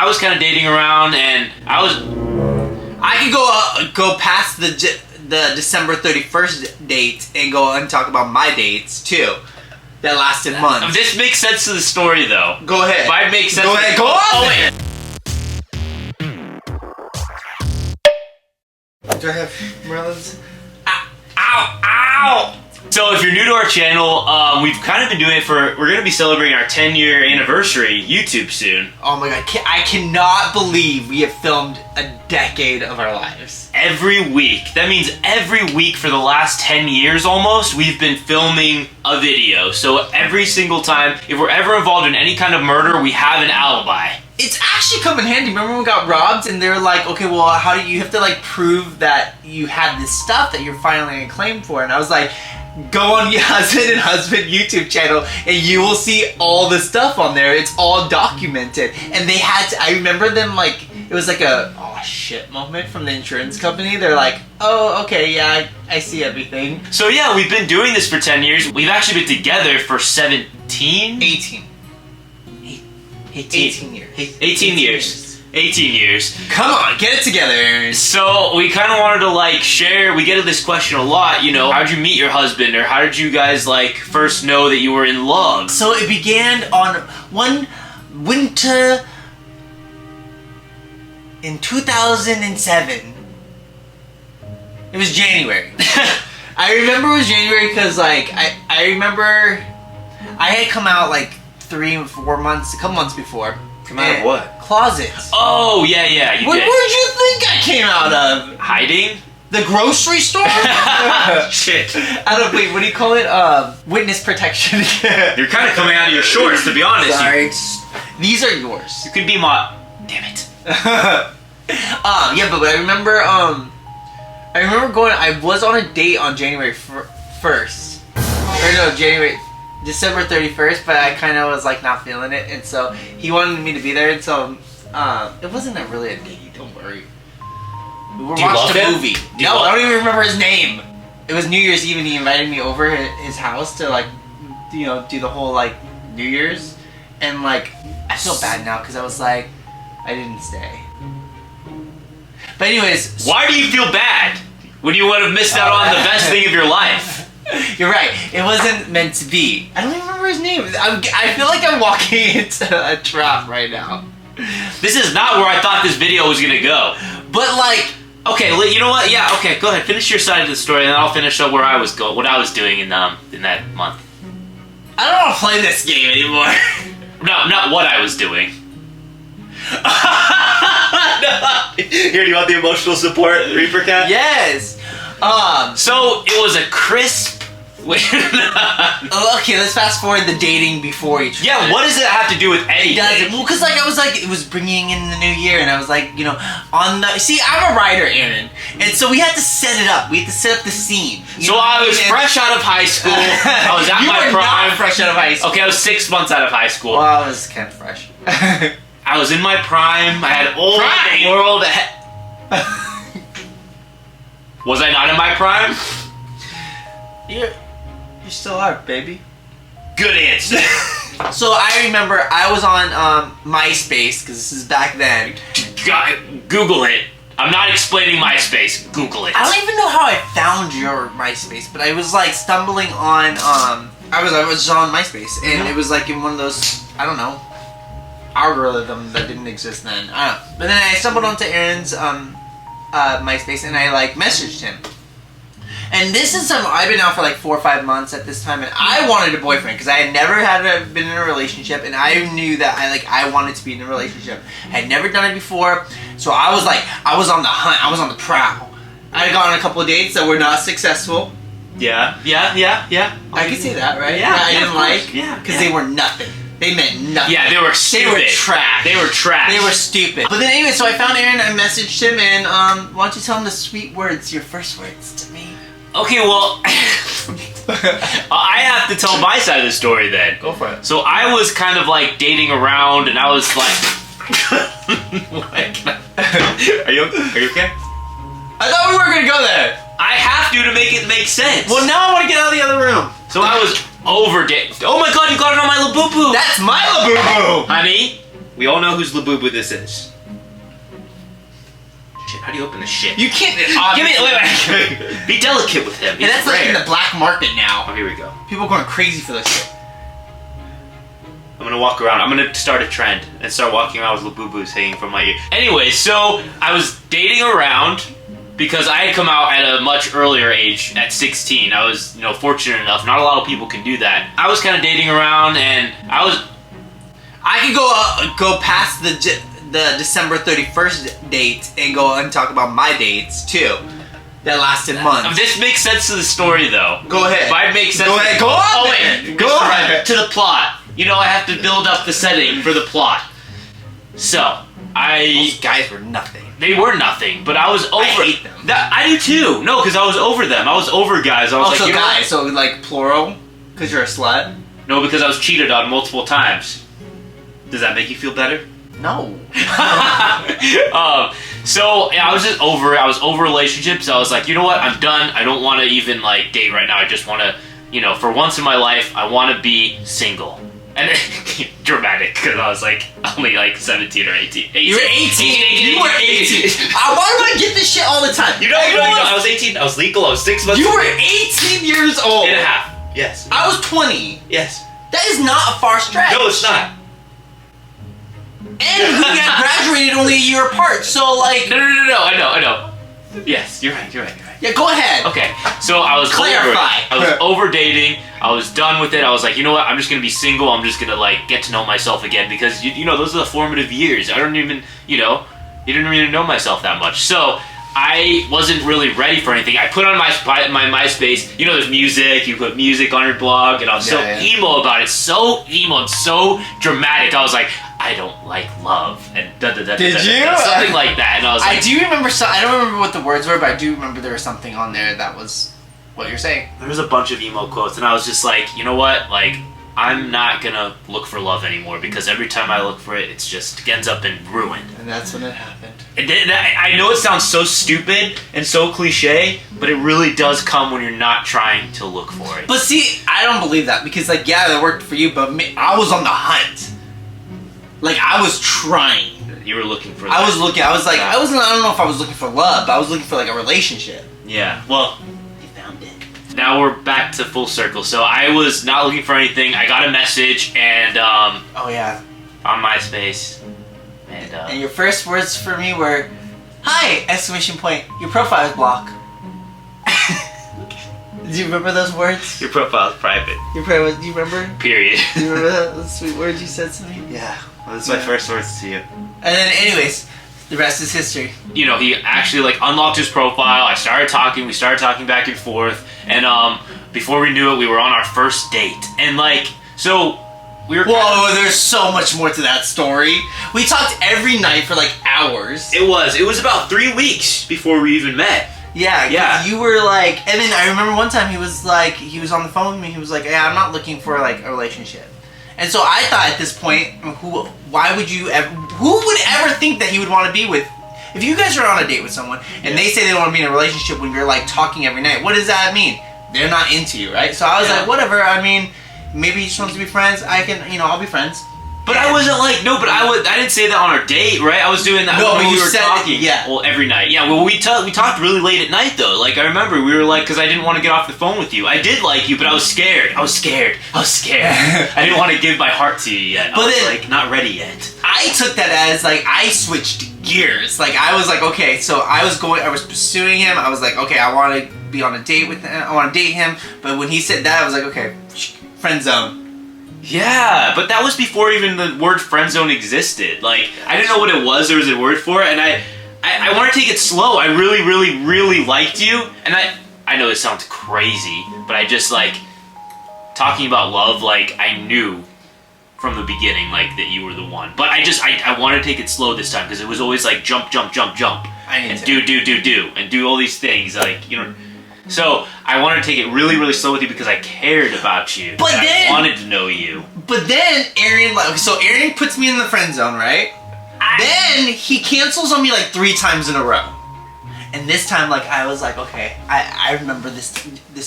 I was kind of dating around, and I could go past the December 31st date and go and talk about my dates too. That lasted months. This makes sense to the story, though. Go ahead. If it makes sense. Go ahead. Go on. Oh, wait. Do I have Merlin's? Ow! Ow! So if you're new to our channel, we've kind of been doing it we're going to be celebrating our 10-year anniversary YouTube soon. Oh my god, I cannot believe we have filmed a decade of our lives. Every week. That means every week for the last 10 years almost, we've been filming a video. So every single time, if we're ever involved in any kind of murder, we have an alibi. It's actually come in handy. Remember when we got robbed and they were like, okay, well, how do you have to like prove that you had this stuff that you're filing a claim for? And I was like, go on your husband and husband YouTube channel and you will see all the stuff on there. It's all documented. And they had to, I remember them like, it was like a, oh shit moment from the insurance company. They're like, oh, okay, yeah, I see everything. So yeah, we've been doing this for 10 years. We've actually been together for 18 years. 18 years. Come on, get it together, Aaron. So we kind of wanted to like share, we get this question a lot, you know, how'd you meet your husband, or how did you guys like first know that you were in love? So it began on one winter in 2007. It was January. I remember it was January because like, I remember I had come out like 3 or 4 months, a couple months before. Come out of what? Closets. Oh, yeah, you did. Where'd you think I came out of? Hiding? The grocery store? Shit. Out of, wait, what do you call it? Witness protection. You're kind of coming out of your shorts, to be honest. Sorry. These are yours. You could be my... Damn it. Yeah, but I remember, I was on a date on January 1st. Or no, December 31st, but I kind of was like not feeling it, and so he wanted me to be there, and so it wasn't really a date, don't worry. We were watching a movie. No, I don't even remember his name. It was New Year's Eve and he invited me over his house to like, you know, do the whole like New Year's, and like I feel bad now because I was like, I didn't stay. But anyways, why do you feel bad when you would have missed out on the best thing of your life? You're right. It wasn't meant to be. I don't even remember his name. I feel like I'm walking into a trap right now. This is not where I thought this video was gonna go. But like, okay, you know what? Yeah, okay. Go ahead. Finish your side of the story, and then I'll finish up where I was going, what I was doing in that month. I don't want to play this game anymore. No, not what I was doing. Here, do you want the emotional support, Reaper Cat? Yes. So it was a crisp. Okay, let's fast forward the dating before each. Yeah, what does it have to do with anything? It doesn't. Well, because like I was like, it was bringing in the new year, and I was like, you know, on the. See, I'm a writer, Aaron, and so we had to set it up. We had to set up the scene. So I was fresh out of high school. I was at my prime. Not fresh out of high school. Okay, I was 6 months out of high school. Well, I was kind of fresh. I was in my prime. I had all the world ahead. Was I not in my prime? You still are, baby. Good answer. So I remember I was on MySpace, because this is back then. Google it. I'm not explaining MySpace. Google it. I don't even know how I found your MySpace, but I was like stumbling on I was on MySpace, and it was like in one of those, I don't know, algorithm that didn't exist then. I don't know. But then I stumbled onto Aaron's MySpace, and I like messaged him. And this is I've been out for like 4 or 5 months at this time, and I wanted a boyfriend because I had never been in a relationship, and I knew that I wanted to be in a relationship. I had never done it before, so I was on the hunt, I was on the prowl. I had gone on a couple of dates that were not successful. Yeah. I can say that, right? Yeah, I didn't like, because they were nothing. They meant nothing. Yeah, they were stupid. They were trash. They were stupid. But then anyway, so I found Aaron, I messaged him, and why don't you tell him the sweet words, your first words to me? Okay, well, I have to tell my side of the story then. Go for it. So I was kind of like dating around, and I was like, Are you okay? I thought we weren't gonna go there. I have to make it make sense. Well, now I want to get out of the other room. So I was over dating. Oh my god, you got it on my Labubu. That's my Labubu. Honey, We all know whose Labubu this is. Shit, how do you open this shit? You can't. Give me. Wait. Be delicate with him. And that's like in the black market now. Oh, here we go. People are going crazy for this shit. I'm gonna walk around. I'm gonna start a trend and start walking around with Labubus hanging from my ear. Anyway, so I was dating around because I had come out at a much earlier age, at 16. I was, fortunate enough. Not a lot of people can do that. I was kind of dating around, and I could go past the December 31st date and go and talk about my dates too. That lasted months. This makes sense to the story, though. Go ahead. If I make sense. Go ahead. Go on. Oh wait. Go on. To the plot. I have to build up the setting for the plot. So Those guys were nothing. They were nothing, but I was over. I hate them. I do too. No, because I was over them. I was over guys. I was Also like, guys, so like plural, because you're a slut. No, because I was cheated on multiple times. Does that make you feel better? No. So yeah, I was just over it. I was over relationships. I was like, you know what? I'm done. I don't want to even like date right now. I just want to, for once in my life, I want to be single. And dramatic, because I was like only like 17 or 18. You were 18. You were 18. Why do I get this shit all the time? You know, I was 18. I was legal. I was 6 months. You were 18 years old. And a half. Yes. I was 20. Yes. That is not a far stretch. No, it's not. And we had graduated only a year apart, so like... No. I know. Yes, you're right. Yeah, go ahead. Okay, so I was Clarify. I was over dating. I was done with it. I was like, you know what? I'm just gonna be single. I'm just gonna like get to know myself again because those are the formative years. I don't even you didn't really know myself that much. So I wasn't really ready for anything. I put on my MySpace. There's music. You put music on your blog, and I was emo about it. So emo and so dramatic. I was like, I don't like love, and Did you? Something like that. And I was like, I do remember I don't remember what the words were, but I do remember there was something on there that was what you're saying. There was a bunch of emo quotes, and I was just like, you know what? Like, I'm not gonna look for love anymore because every time I look for it, it just ends up in ruin. And that's when it happened. I know it sounds so stupid and so cliche, but it really does come when you're not trying to look for it. But see, I don't believe that because like, yeah, that worked for you, but I was on the hunt. Like, I was trying. You were looking for I was looking. I was like, I don't know if I was looking for love, but I was looking for like a relationship. Yeah, well, I found it. now we're back to full circle. So I was not looking for anything. I got a message and oh yeah, on MySpace, and your first words for me were, "Hi!" Exclamation point. Your profile is blocked. Do you remember those words? Your profile is private. Your profile. Do you remember? Period. Do you remember those sweet words you said to me? Yeah. Well, that's my first words to you. And then, anyways, the rest is history. He actually like unlocked his profile. I started talking. We started talking back and forth, and before we knew it, we were on our first date. And like, so we were. Whoa! There's so much more to that story. We talked every night for like hours. It was about 3 weeks before we even met. Yeah. You were like, and then I remember one time he was on the phone with me. He was like, "Yeah, I'm not looking for like a relationship." And so I thought at this point, who would ever think that he would want to be with? If you guys are on a date with someone and they say they want to be in a relationship when you're like talking every night, what does that mean? They're not into you, right? So I was like, whatever. I mean, maybe he just wants to be friends. I can, I'll be friends. But I wasn't like, no, but I didn't say that on our date, right? I was doing that when we were talking. Yeah. Well, every night. Yeah, well, we talked really late at night, though. Like, I remember we were like, because I didn't want to get off the phone with you. I did like you, but I was scared. I didn't want to give my heart to you yet. I was like, not ready yet. I took that as, like, I switched gears. Like, I was like, okay, so I was pursuing him. I was like, okay, I want to be on a date with him. I want to date him. But when he said that, I was like, okay, friend zone. Yeah, but that was before even the word friend zone existed. Like, I didn't know what it was. There was a word for it, and I want to take it slow. I really, really, really liked you, and I know this sounds crazy, but I just, like, talking about love, like, I knew from the beginning, like, that you were the one. But I want to take it slow this time, because it was always, like, jump, jump, jump, jump. And do, and do all these things, like, So, I wanted to take it really, really slow with you because I cared about you. But then... I wanted to know you. But then, Aaron puts me in the friend zone, right? Then, he cancels on me like 3 times in a row. And this time, like, I was like, okay, I remember this.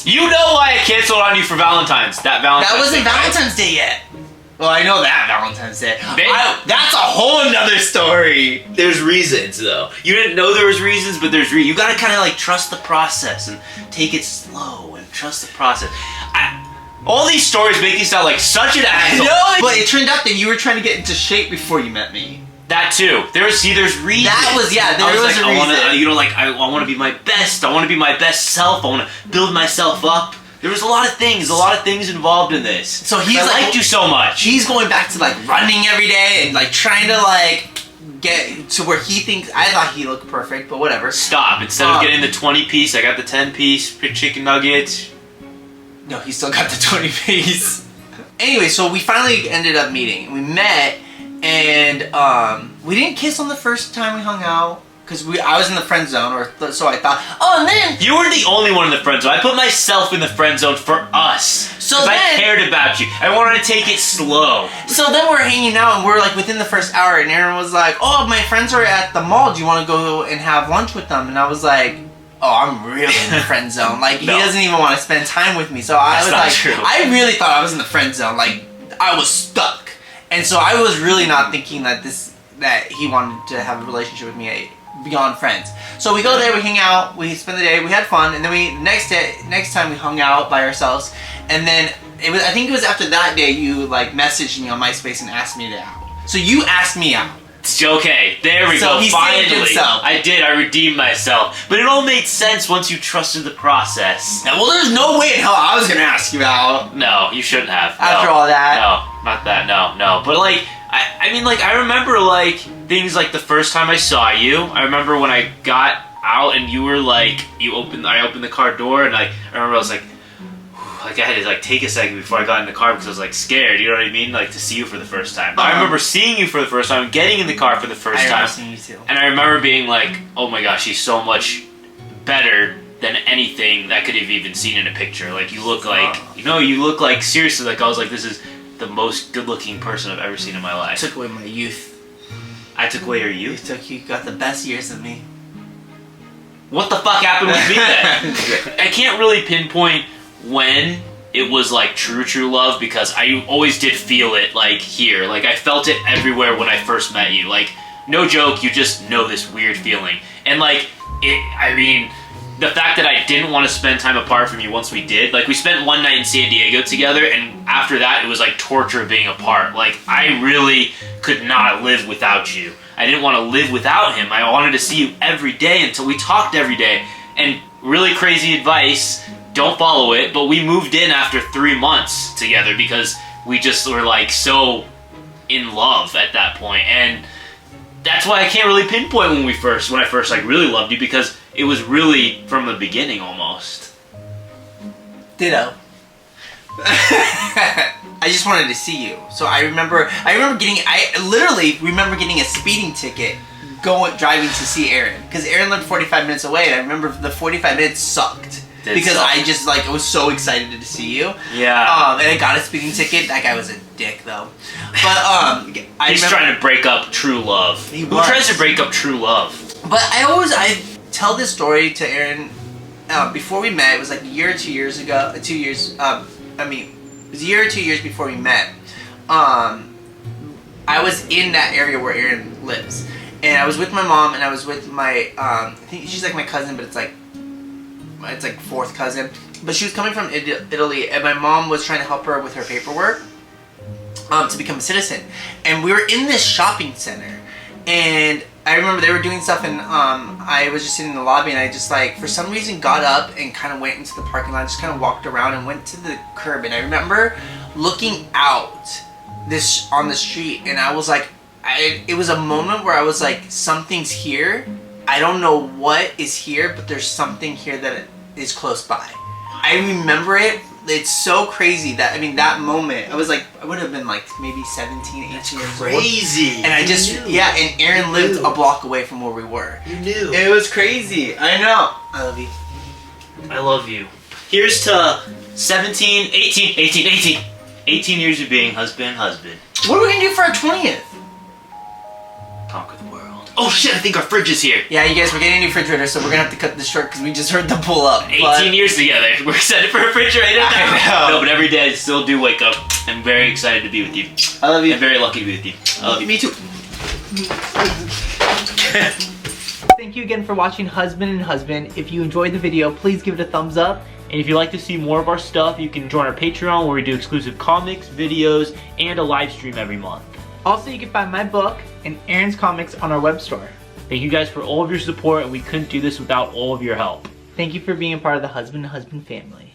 You know why I canceled on you for Valentine's? That wasn't Valentine's Day yet. Well, I know that Valentine's Day. Maybe. That's a whole nother story. There's reasons, though. You didn't know there was reasons, but there's you gotta kind of like trust the process and take it slow and trust the process. All these stories make you sound like such an asshole. No, but it turned out that you were trying to get into shape before you met me. That too. There's reasons. That was there was a reason. I want to be my best. I want to be my best self. I want to build myself up. There was a lot of things involved in this. So he's I like, liked you so much. He's going back to like running every day and like trying to like get to where he thinks. I thought he looked perfect, but whatever. Stop. Instead of getting the 20-piece, I got the 10-piece chicken nuggets. No, he still got the 20-piece. Anyway, so we finally ended up meeting. We met, and we didn't kiss on the first time we hung out. Because I was in the friend zone, so I thought, oh, and then... You were the only one in the friend zone. I put myself in the friend zone for us. So then... I cared about you. I wanted to take it slow. So then we're hanging out, and we're like within the first hour, and Aaron was like, oh, my friends are at the mall. Do you want to go and have lunch with them? And I was like, oh, I'm really in the friend zone. Like, No. He doesn't even want to spend time with me. So I was like, true. I really thought I was in the friend zone. Like, I was stuck. And so I was really not thinking that he wanted to have a relationship with me beyond friends. So we go there, we hang out, we spend the day, we had fun, and then next time we hung out by ourselves, and then I think it was after that day you like messaged me on MySpace and asked me to out. So you asked me out. Okay, there we go. He Finally, saved himself. I did. I redeemed myself. But it all made sense once you trusted the process. Well, there's no way in hell I was gonna ask you out. No, you shouldn't have. After No. all that. No, not that. No. But like, I mean, like, I remember like things like the first time I saw you. I remember when I got out and you were like, I opened the car door and I remember I was like I had to like take a second before I got in the car because I was like scared. You know what I mean? Like to see you for the first time. I remember seeing you for the first time, getting in the car for the first time. I remember seeing you too. And I remember being like, oh my gosh, she's so much better than anything that could have even seen in a picture. Like you look like, you look like seriously like I was like, this is the most good-looking person I've ever seen in my life. Took away my youth. I took away your youth? You got the best years of me. What the fuck happened with me then? I can't really pinpoint when it was like true love because I always did feel it like here. Like I felt it everywhere when I first met you. Like no joke, you just know this weird feeling. And like the fact that I didn't want to spend time apart from you once we did, like we spent one night in San Diego together and after that it was like torture being apart. Like I really could not live without you. I didn't want to live without him. I wanted to see you every day until we talked every day. And really crazy advice, don't follow it, but we moved in after 3 months together because we just were like so in love at that point. And that's why I can't really pinpoint when I first like really loved you because it was really from the beginning almost. Ditto. I just wanted to see you. So I literally remember getting a speeding ticket driving to see Aaron. Because Aaron lived 45 minutes away and I remember the 45 minutes sucked. Because I just like was so excited to see you. Yeah. And I got a speeding ticket. That guy was a dick though. But he's trying to break up true love. Who tries to break up true love? But I tell this story to Aaron before we met. It was like a year or 2 years ago. 2 years. It was a year or 2 years before we met. I was in that area where Aaron lives, and I was with my mom, and I was with my I think she's like my cousin, but it's like fourth cousin. But she was coming from Italy, and my mom was trying to help her with her paperwork to become a citizen. And we were in this shopping center, and I remember they were doing stuff, and I was just sitting in the lobby, and I just like for some reason got up and kind of went into the parking lot, just kind of walked around and went to the curb. And I remember looking out on the street, and I was like, it was a moment where I was like, something's here. I don't know what is here, but there's something here that is close by. I remember it. It's so crazy that, that moment, I would have been like maybe 17, 18 years old. Crazy. And I just, and Aaron lived a block away from where we were. You knew. It was crazy. I know. I love you. I love you. Here's to 17, 18 years of being husband. What are we going to do for our 20th? Conquer the world. Oh shit, I think our fridge is here. Yeah, you guys, we're getting a new refrigerator, so we're going to have to cut this short because we just heard the pull up. 18 years together. We're excited for a refrigerator now. I know. No, but every day I still do wake up. I'm very excited to be with you. I love you. I'm very lucky to be with you. I love you. Me too. Thank you again for watching Husband and Husband. If you enjoyed the video, please give it a thumbs up. And if you'd like to see more of our stuff, you can join our Patreon where we do exclusive comics, videos, and a live stream every month. Also, you can find my book and Aaron's comics on our web store. Thank you guys for all of your support, and we couldn't do this without all of your help. Thank you for being a part of the Husband and Husband family.